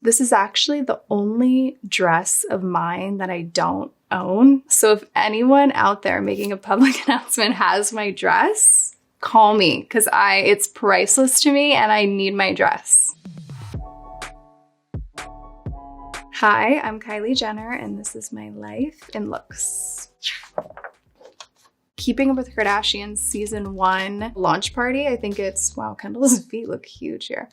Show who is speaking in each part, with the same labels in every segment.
Speaker 1: This is actually the only dress of mine that I don't own. So if anyone out there making a public announcement has my dress, call me because it's priceless to me and I need my dress. Hi, I'm Kylie Jenner and this is my life in looks. Keeping Up with the Kardashians season 1 launch party. I think it's, wow, Kendall's feet look huge here.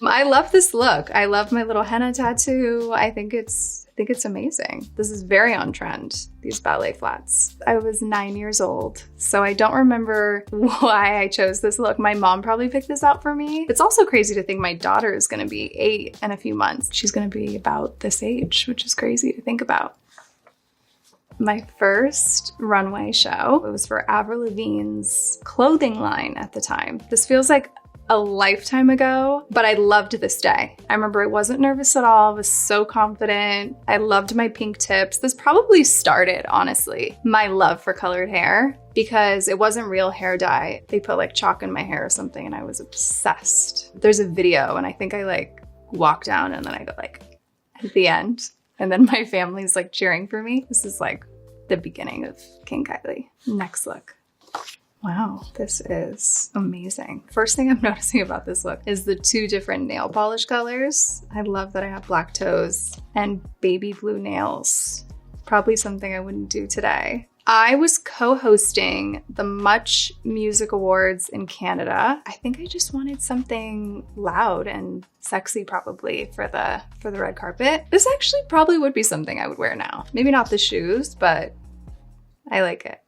Speaker 1: I love this look. I love my little henna tattoo. I think it's amazing. This is very on trend, these ballet flats. I was 9 years old, so I don't remember why I chose this look. My mom probably picked this out for me. It's also crazy to think my daughter is gonna be 8 in a few months. She's gonna be about this age, which is crazy to think about. My first runway show, it was for Avril Lavigne's clothing line at the time. This feels like a lifetime ago, but I loved this day. I remember I wasn't nervous at all. I was so confident. I loved my pink tips. This probably started, honestly, my love for colored hair because it wasn't real hair dye. They put like chalk in my hair or something and I was obsessed. There's a video and I think I like walk down and then I go like at the end and then my family's like cheering for me. This is like the beginning of King Kylie. Next look. Wow, this is amazing. First thing I'm noticing about this look is the 2 different nail polish colors. I love that I have black toes and baby blue nails. Probably something I wouldn't do today. I was co-hosting the Much Music Awards in Canada. I think I just wanted something loud and sexy probably for the red carpet. This actually probably would be something I would wear now. Maybe not the shoes, but I like it.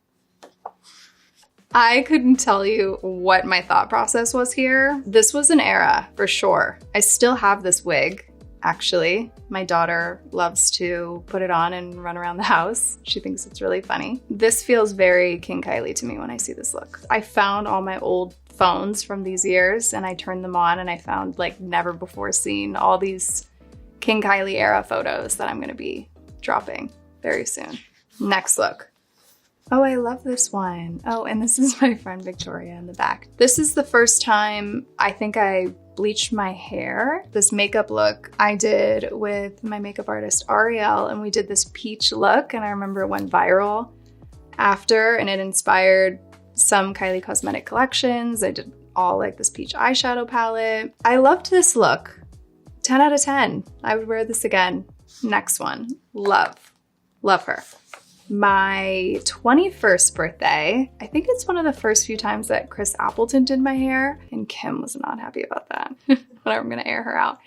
Speaker 1: I couldn't tell you what my thought process was here. This was an era for sure. I still have this wig, actually. My daughter loves to put it on and run around the house. She thinks it's really funny. This feels very King Kylie to me when I see this look. I found all my old phones from these years and I turned them on and I found like never before seen all these King Kylie era photos that I'm gonna be dropping very soon. Next look. Oh, I love this one. Oh, and this is my friend Victoria in the back. This is the first time I think I bleached my hair. This makeup look I did with my makeup artist Ariel, and we did this peach look, and I remember it went viral after, and it inspired some Kylie cosmetic collections. I did all like this peach eyeshadow palette. I loved this look. 10 out of 10. I would wear this again. Next one. Love her. My 21st birthday, I think it's one of the first few times that Chris Appleton did my hair, and Kim was not happy about that. But I'm gonna air her out.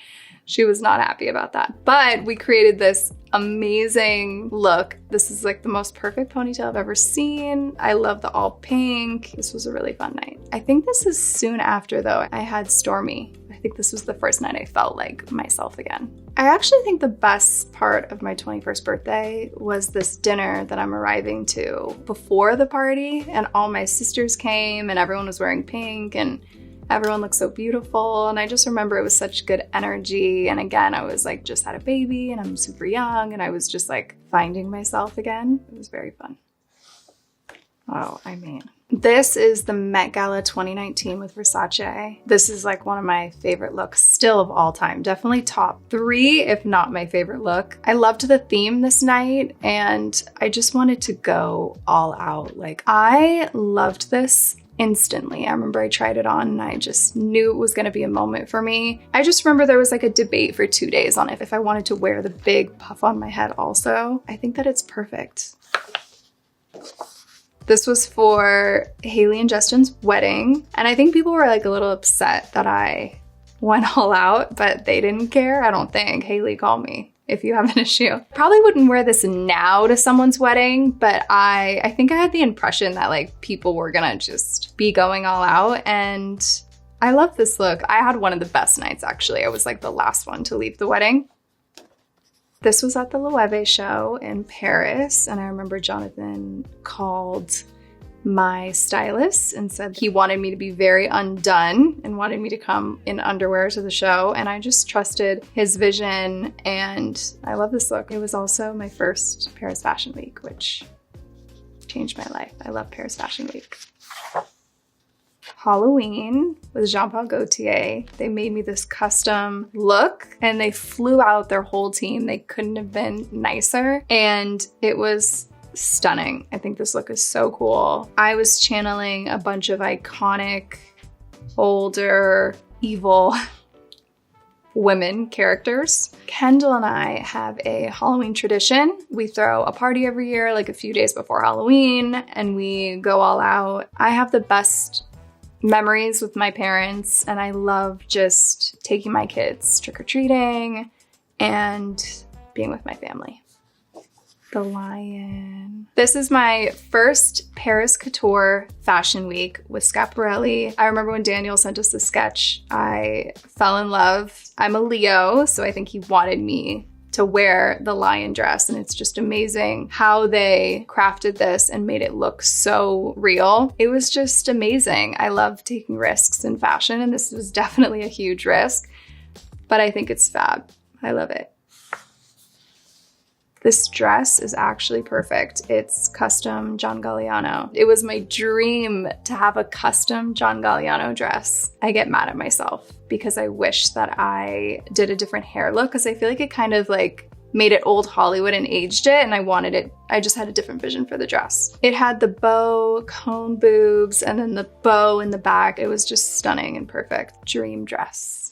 Speaker 1: She was not happy about that. But we created this amazing look. This is like the most perfect ponytail I've ever seen. I love the all pink. This was a really fun night. I think this is soon after though. I had Stormy. I think this was the first night I felt like myself again. I actually think the best part of my 21st birthday was this dinner that I'm arriving to before the party, and all my sisters came and everyone was wearing pink and everyone looked so beautiful. And I just remember it was such good energy. And again, I was like just had a baby and I'm super young and I was just like finding myself again. It was very fun. Oh, I mean, this is the Met Gala 2019 with Versace. This is like one of my favorite looks still of all time. Definitely top 3, if not my favorite look. I loved the theme this night and I just wanted to go all out. Like I loved this instantly. I remember I tried it on and I just knew it was gonna be a moment for me. I just remember there was like a debate for 2 days on if I wanted to wear the big puff on my head also. I think that it's perfect. This was for Hailey and Justin's wedding. And I think people were like a little upset that I went all out, but they didn't care. I don't think. Hailey, call me if you have an issue. Probably wouldn't wear this now to someone's wedding, but I think I had the impression that like people were gonna just be going all out, and I love this look. I had one of the best nights actually. I was like the last one to leave the wedding. This was at the Loewe show in Paris, and I remember Jonathan called my stylist and said he wanted me to be very undone and wanted me to come in underwear to the show, and I just trusted his vision, and I love this look. It was also my first Paris Fashion Week, which changed my life. I love Paris Fashion Week. Halloween with Jean-Paul Gaultier. They made me this custom look and they flew out their whole team. They couldn't have been nicer and it was stunning. I think this look is so cool. I was channeling a bunch of iconic, older, evil women characters. Kendall and I have a Halloween tradition. We throw a party every year, like a few days before Halloween, and we go all out. I have the best memories with my parents, and I love just taking my kids trick-or-treating and being with my family. The lion. This is my first Paris Couture Fashion Week with Schiaparelli. I remember when Daniel sent us the sketch, I fell in love. I'm a Leo, so I think he wanted me to wear the lion dress, and it's just amazing how they crafted this and made it look so real. It was just amazing. I love taking risks in fashion, and this was definitely a huge risk, but I think it's fab. I love it. This dress is actually perfect. It's custom John Galliano. It was my dream to have a custom John Galliano dress. I get mad at myself because I wish that I did a different hair look because I feel like it kind of like made it old Hollywood and aged it, and I wanted it. I just had a different vision for the dress. It had the bow, cone boobs, and then the bow in the back. It was just stunning and perfect. Dream dress.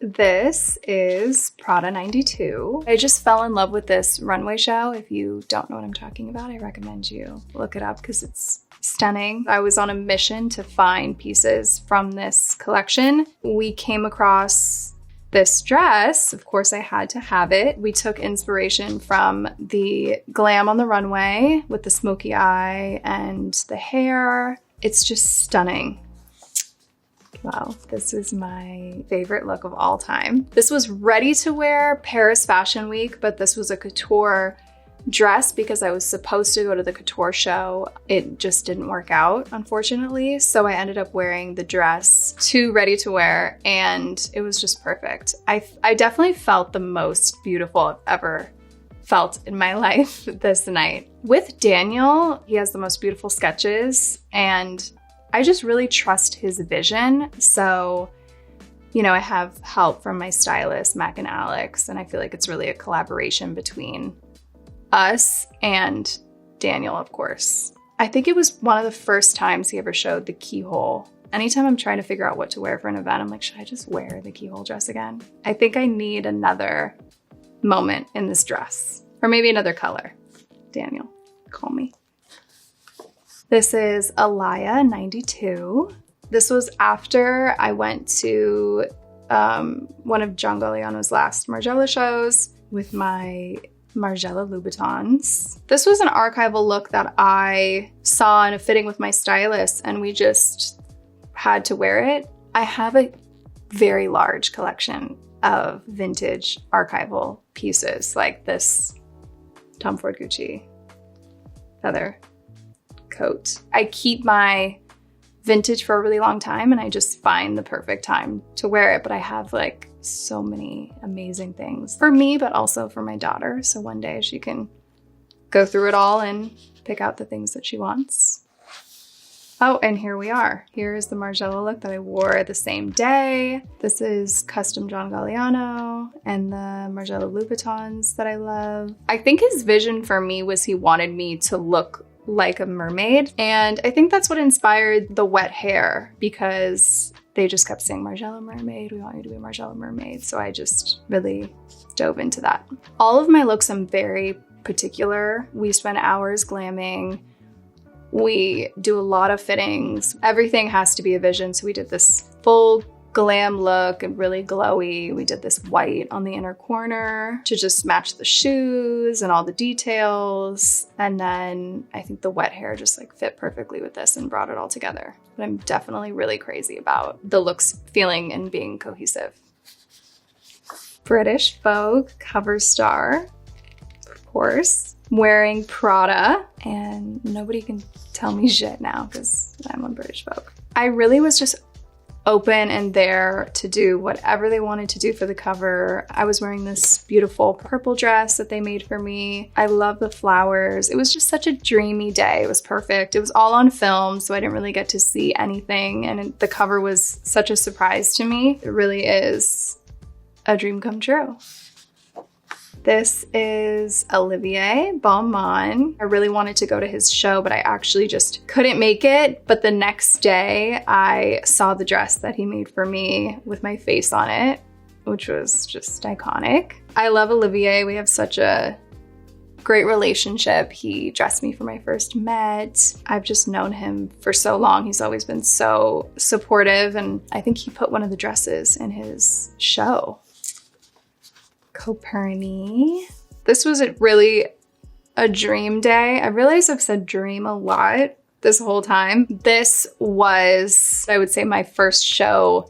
Speaker 1: This is Prada 92. I just fell in love with this runway show. If you don't know what I'm talking about, I recommend you look it up because it's stunning. I was on a mission to find pieces from this collection. We came across this dress. Of course, I had to have it. We took inspiration from the glam on the runway with the smoky eye and the hair. It's just stunning. Wow, this is my favorite look of all time. This was ready to wear Paris Fashion Week, but this was a couture dress because I was supposed to go to the couture show. It just didn't work out, unfortunately. So I ended up wearing the dress to ready to wear, and it was just perfect. I definitely felt the most beautiful I've ever felt in my life this night. With Daniel, he has the most beautiful sketches, and I just really trust his vision. So, you know, I have help from my stylist, Mac and Alex, and I feel like it's really a collaboration between us and Daniel, of course. I think it was one of the first times he ever showed the keyhole. Anytime I'm trying to figure out what to wear for an event, I'm like, should I just wear the keyhole dress again? I think I need another moment in this dress, or maybe another color. Daniel, call me. This is Alaya 92. This was after I went to one of John Galliano's last Margiela shows with my Margiela Louboutins. This was an archival look that I saw in a fitting with my stylist, and we just had to wear it. I have a very large collection of vintage archival pieces, like this Tom Ford Gucci feather coat. I keep my vintage for a really long time, and I just find the perfect time to wear it. But I have like so many amazing things for me, but also for my daughter. So one day she can go through it all and pick out the things that she wants. Oh, and here we are. Here's the Margiela look that I wore the same day. This is custom John Galliano and the Margiela Louboutins that I love. I think his vision for me was he wanted me to look like a mermaid. And I think that's what inspired the wet hair, because they just kept saying, Margiela mermaid, we want you to be a Margiela mermaid. So I just really dove into that. All of my looks, I'm very particular. We spend hours glamming. We do a lot of fittings. Everything has to be a vision. So we did this full glam look and really glowy. We did this white on the inner corner to just match the shoes and all the details. And then I think the wet hair just like fit perfectly with this and brought it all together. But I'm definitely really crazy about the looks feeling and being cohesive. British Vogue cover star, of course. I'm wearing Prada, and nobody can tell me shit now because I'm on British Vogue. I really was just open and there to do whatever they wanted to do for the cover. I was wearing this beautiful purple dress that they made for me. I love the flowers. It was just such a dreamy day. It was perfect. It was all on film, so I didn't really get to see anything, and the cover was such a surprise to me. It really is a dream come true. This is Olivier Beaumont. I really wanted to go to his show, but I actually just couldn't make it. But the next day, I saw the dress that he made for me with my face on it, which was just iconic. I love Olivier. We have such a great relationship. He dressed me for my first Met. I've just known him for so long. He's always been so supportive, and I think he put one of the dresses in his show. Coperni. This was really a dream day. I realize I've said dream a lot this whole time. This was, I would say, my first show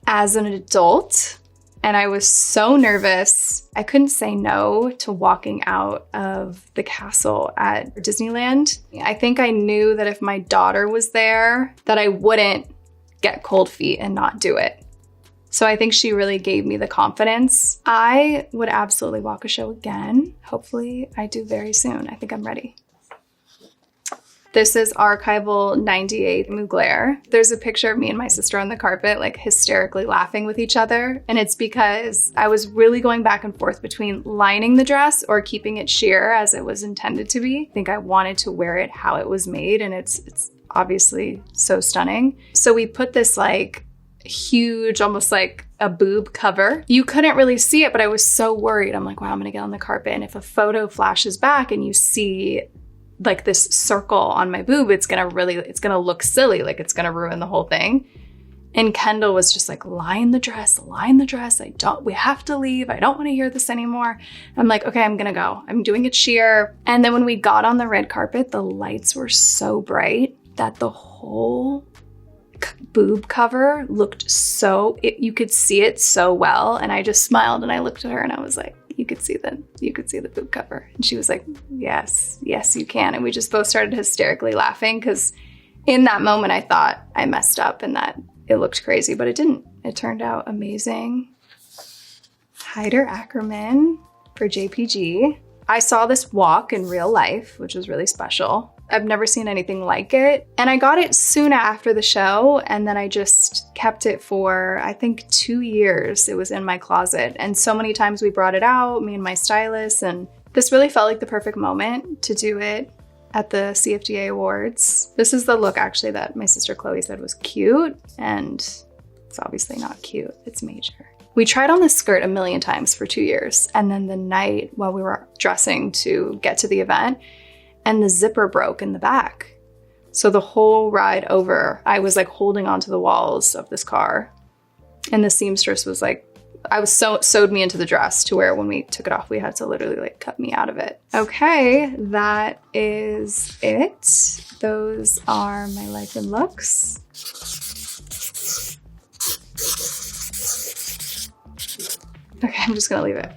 Speaker 1: as an adult, and I was so nervous. I couldn't say no to walking out of the castle at Disneyland. I think I knew that if my daughter was there, that I wouldn't get cold feet and not do it. So I think she really gave me the confidence. I would absolutely walk a show again. Hopefully I do very soon. I think I'm ready. This is archival 98 Mugler. There's a picture of me and my sister on the carpet, like hysterically laughing with each other. And it's because I was really going back and forth between lining the dress or keeping it sheer as it was intended to be. I think I wanted to wear it how it was made, and it's obviously so stunning. So we put this like huge, almost like a boob cover. You couldn't really see it, but I was so worried. I'm like, wow, I'm gonna get on the carpet, and if a photo flashes back and you see like this circle on my boob, it's gonna look silly, like it's gonna ruin the whole thing. And Kendall was just like, line the dress. We have to leave. I don't wanna hear this anymore. I'm like, okay, I'm gonna go. I'm doing it sheer. And then when we got on the red carpet, the lights were so bright that the whole boob cover looked you could see it so well. And I just smiled and I looked at her and I was like, you could see the boob cover. And she was like, yes, you can. And we just both started hysterically laughing, because in that moment I thought I messed up and that it looked crazy, but it didn't. It turned out amazing. Hyder Ackerman for JPG. I saw this walk in real life, which was really special. I've never seen anything like it. And I got it soon after the show, and then I just kept it for, I think, 2 years. It was in my closet. And so many times we brought it out, me and my stylist, and this really felt like the perfect moment to do it at the CFDA Awards. This is the look actually that my sister Chloe said was cute, and it's obviously not cute, it's major. We tried on this skirt a million times for 2 years, and then the night while we were dressing to get to the event, and the zipper broke in the back. So the whole ride over, I was like holding onto the walls of this car. And the seamstress was like, sewed me into the dress to where when we took it off, we had to literally like cut me out of it. Okay, that is it. Those are my life and looks. Okay, I'm just gonna leave it.